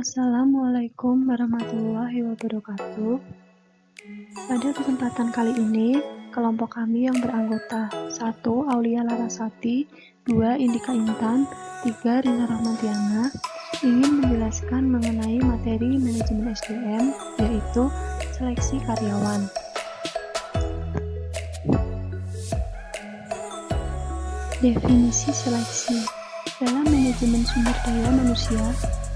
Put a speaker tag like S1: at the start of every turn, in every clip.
S1: Assalamualaikum warahmatullahi wabarakatuh. Pada kesempatan kali ini, kelompok kami yang beranggota 1. Aulia Larasati, 2. Indika Intan, 3. Rina Rahmantiana ingin menjelaskan mengenai materi manajemen SDM, yaitu seleksi karyawan. Definisi seleksi. Dalam manajemen sumber daya manusia,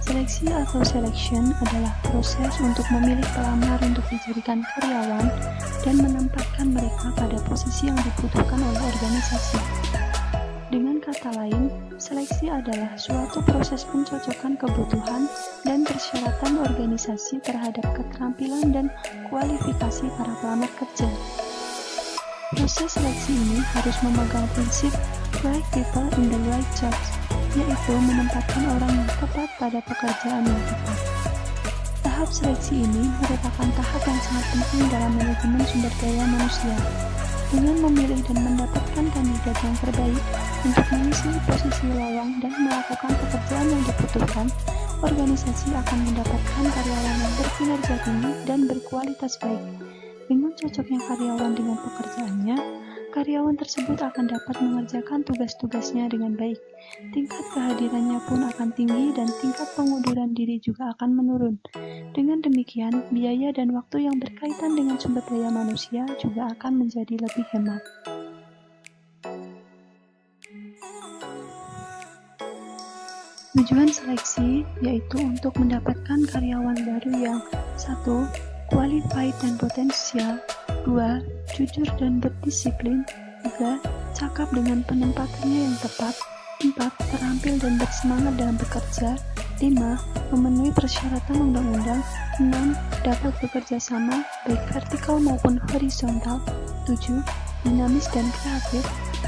S1: seleksi atau selection adalah proses untuk memilih pelamar untuk dijadikan karyawan dan menempatkan mereka pada posisi yang dibutuhkan oleh organisasi. Dengan kata lain, seleksi adalah suatu proses pencocokan kebutuhan dan persyaratan organisasi terhadap keterampilan dan kualifikasi para pelamar kerja. Proses seleksi ini harus memegang prinsip right people in the right jobs, yaitu menempatkan orang yang tepat pada pekerjaan yang tepat. Tahap seleksi ini merupakan tahap yang sangat penting dalam manajemen sumber daya manusia. Dengan memilih dan mendapatkan kandidat yang terbaik untuk mengisi posisi lowong dan melakukan pekerjaan yang dibutuhkan, organisasi akan mendapatkan karyawan yang berkinerja tinggi dan berkualitas baik. Dengan cocoknya karyawan dengan pekerjaannya, karyawan tersebut akan dapat mengerjakan tugas-tugasnya dengan baik. Tingkat kehadirannya pun akan tinggi dan tingkat pengunduran diri juga akan menurun. Dengan demikian, biaya dan waktu yang berkaitan dengan sumber daya manusia juga akan menjadi lebih hemat. Tujuan seleksi yaitu untuk mendapatkan karyawan baru yang 1. Qualified dan potensial, 2. Jujur dan berdisiplin, 3. Cakap dengan penempatannya yang tepat, 4. Terampil dan bersemangat dalam bekerja, 5. Memenuhi persyaratan undang-undang, 6. Dapat bekerja sama, baik vertikal maupun horizontal, 7. Dinamis dan kreatif,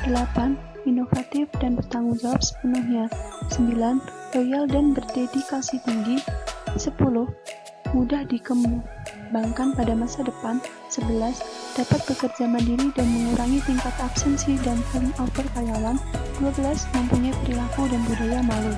S1: 8. Inovatif dan bertanggung jawab sepenuhnya, 9. Loyal dan berdedikasi tinggi, 10. Mudah dikembangkan pada masa depan, 11. Dapat bekerja mandiri dan mengurangi tingkat absensi dan turnover karyawan, 12. Mempunyai perilaku dan budaya malu.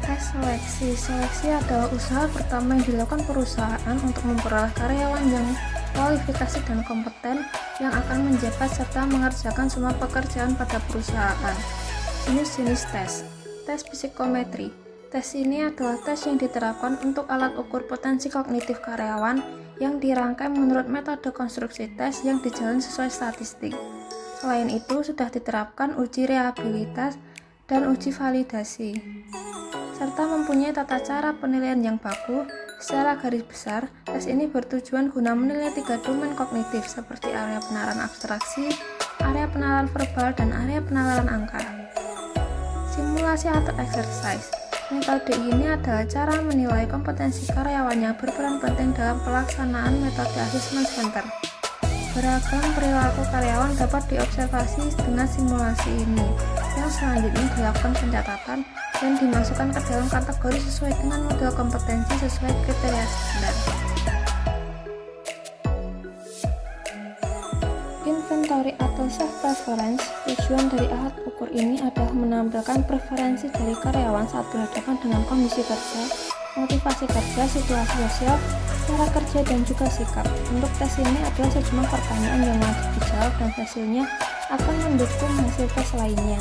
S2: Tes seleksi. Seleksi adalah usaha pertama yang dilakukan perusahaan untuk memperoleh karyawan yang kualifikasi dan kompeten yang akan menjabat serta mengerjakan semua pekerjaan pada perusahaan. Jenis-jenis tes. Tes psikometri. Tes ini adalah tes yang diterapkan untuk alat ukur potensi kognitif karyawan yang dirangkai menurut metode konstruksi tes yang dijalani sesuai statistik. Selain itu, sudah diterapkan uji reliabilitas dan uji validasi, serta mempunyai tata cara penilaian yang baku. Secara garis besar, tes ini bertujuan guna menilai 3 domain kognitif seperti area penalaran abstraksi, area penalaran verbal, dan area penalaran angka. Simulasi atau exercise. Metode ini adalah cara menilai kompetensi karyawan yang berperan penting dalam pelaksanaan metode assessment center. Beragam perilaku karyawan dapat diobservasi dengan simulasi ini, yang selanjutnya dilakukan pencatatan dan dimasukkan ke dalam kategori sesuai dengan model kompetensi sesuai kriteria standar. Inventory atau self-preference. Tujuan dari alat ukur ini adalah menampilkan preferensi dari karyawan saat berhadapan dengan kondisi kerja, motivasi kerja, situasi sosial, cara kerja, dan juga sikap. Untuk tes ini adalah sejumlah pertanyaan yang wajib dijawab dan hasilnya akan mendukung hasil tes lainnya.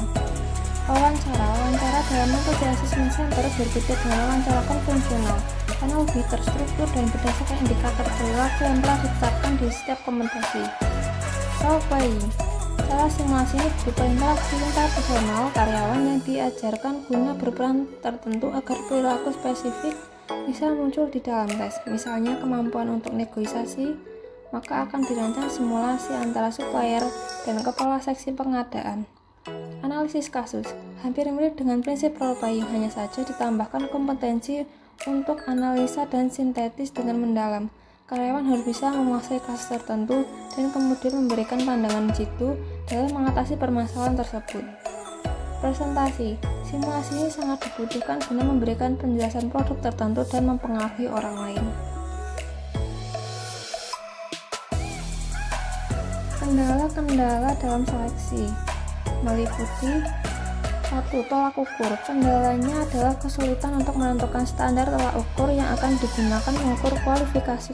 S2: Wawancara dalam metode assessment center berbeda dengan wawancara konvensional karena lebih terstruktur dan berdasarkan indikator perilaku yang telah ditetapkan di setiap kompetensi. Role playing. Cara simulasi ini berupa interaksi interpersonal karyawan yang diajarkan guna berperan tertentu agar perilaku spesifik bisa muncul di dalam tes. Misalnya kemampuan untuk negosiasi, maka akan dirancang simulasi antara supplier dan kepala seksi pengadaan. Analisis kasus. Hampir mirip dengan prinsip role playing, hanya saja ditambahkan kompetensi untuk analisa dan sintetis dengan mendalam. Karyawan harus bisa menguasai kasus tertentu dan kemudian memberikan pandangan jitu dalam mengatasi permasalahan tersebut. Presentasi. Simulasi ini sangat dibutuhkan guna memberikan penjelasan produk tertentu dan mempengaruhi orang lain. Kendala-kendala dalam seleksi. meliputi 1. Tolak ukur. Kendalanya adalah kesulitan untuk menentukan standar tolak ukur yang akan digunakan mengukur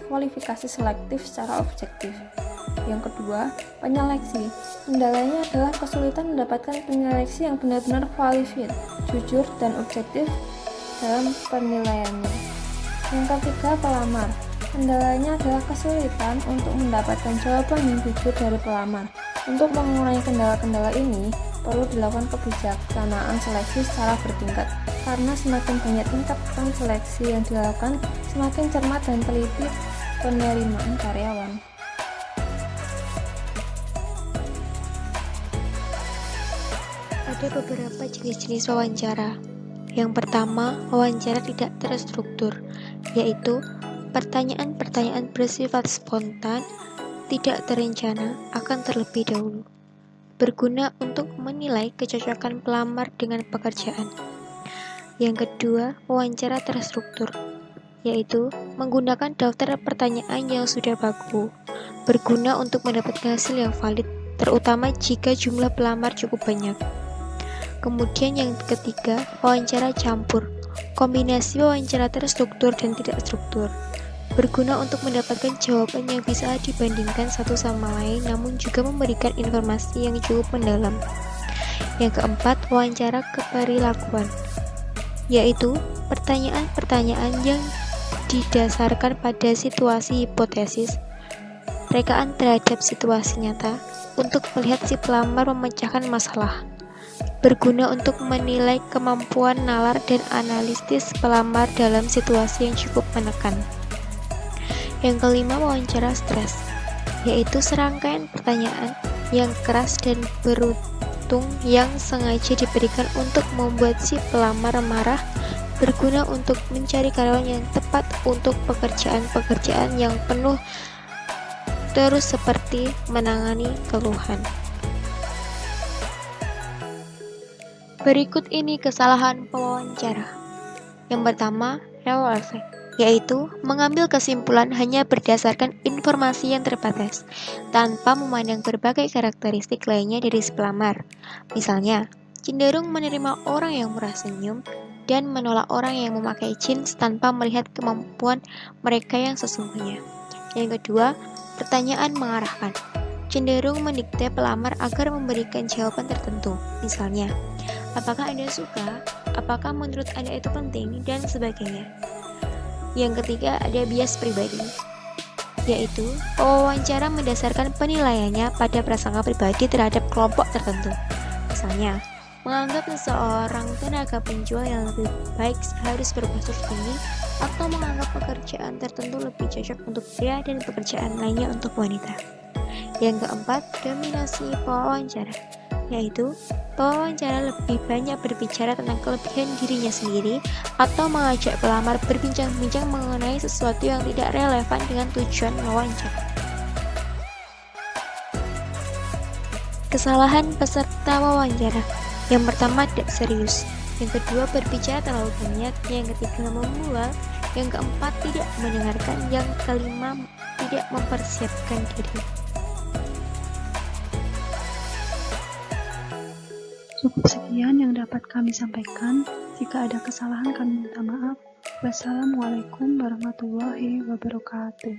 S2: kualifikasi selektif secara objektif. Yang kedua, penyeleksi. Kendalanya adalah kesulitan mendapatkan penyeleksi yang benar-benar kualifit, jujur, dan objektif dalam penilaiannya. Yang ketiga, pelamar. Kendalanya adalah kesulitan untuk mendapatkan jawaban yang jujur dari pelamar. Untuk mengurangi kendala-kendala ini, perlu dilakukan kebijaksanaan seleksi secara bertingkat, karena semakin banyak tingkatan seleksi yang dilakukan, semakin cermat dan teliti penerimaan karyawan.
S3: Ada beberapa jenis-jenis wawancara. Yang pertama, wawancara tidak terstruktur, yaitu pertanyaan-pertanyaan bersifat spontan, tidak terencana, akan terlebih dahulu, berguna untuk menilai kecocokan pelamar dengan pekerjaan. Yang kedua, wawancara terstruktur, yaitu menggunakan daftar pertanyaan yang sudah baku, berguna untuk mendapatkan hasil yang valid, terutama jika jumlah pelamar cukup banyak. Kemudian yang ketiga, wawancara campur, kombinasi wawancara terstruktur dan tidak struktur, berguna untuk mendapatkan jawaban yang bisa dibandingkan satu sama lain namun juga memberikan informasi yang cukup mendalam. Yang keempat, wawancara keperilakuan, yaitu pertanyaan-pertanyaan yang didasarkan pada situasi hipotesis, rekaan terhadap situasi nyata untuk melihat si pelamar memecahkan masalah, berguna untuk menilai kemampuan nalar dan analitis pelamar dalam situasi yang cukup menekan. Yang kelima, wawancara stres, yaitu serangkaian pertanyaan yang keras dan beruntung yang sengaja diberikan untuk membuat si pelamar marah, berguna untuk mencari karyawan yang tepat untuk pekerjaan-pekerjaan yang penuh terus seperti menangani keluhan. Berikut ini kesalahan pewawancara. Yang pertama, halo effect, yaitu mengambil kesimpulan hanya berdasarkan informasi yang terbatas, tanpa memandang berbagai karakteristik lainnya dari si pelamar. Misalnya, cenderung menerima orang yang murah senyum dan menolak orang yang memakai jeans tanpa melihat kemampuan mereka yang sesungguhnya. Yang kedua, pertanyaan mengarahkan, cenderung mendikte pelamar agar memberikan jawaban tertentu. Misalnya, apakah Anda suka? Apakah menurut Anda itu penting? Dan sebagainya. Yang ketiga, ada bias pribadi, yaitu wawancara mendasarkan penilaiannya pada prasangka pribadi terhadap kelompok tertentu. Misalnya, menganggap seseorang tenaga penjual yang lebih baik harus berpostur tinggi, atau menganggap pekerjaan tertentu lebih cocok untuk pria dan pekerjaan lainnya untuk wanita. Yang keempat, dominasi pewawancara, yaitu pewawancara lebih banyak berbicara tentang kelebihan dirinya sendiri atau mengajak pelamar berbincang-bincang mengenai sesuatu yang tidak relevan dengan tujuan wawancara. Kesalahan peserta wawancara. Yang pertama, tidak serius. Yang kedua, berbicara terlalu banyak. Yang ketiga, membual. Yang keempat, tidak mendengarkan. Yang kelima, tidak mempersiapkan diri.
S1: Cukup sekian yang dapat kami sampaikan. Jika ada kesalahan kami minta maaf. Wassalamualaikum warahmatullahi wabarakatuh.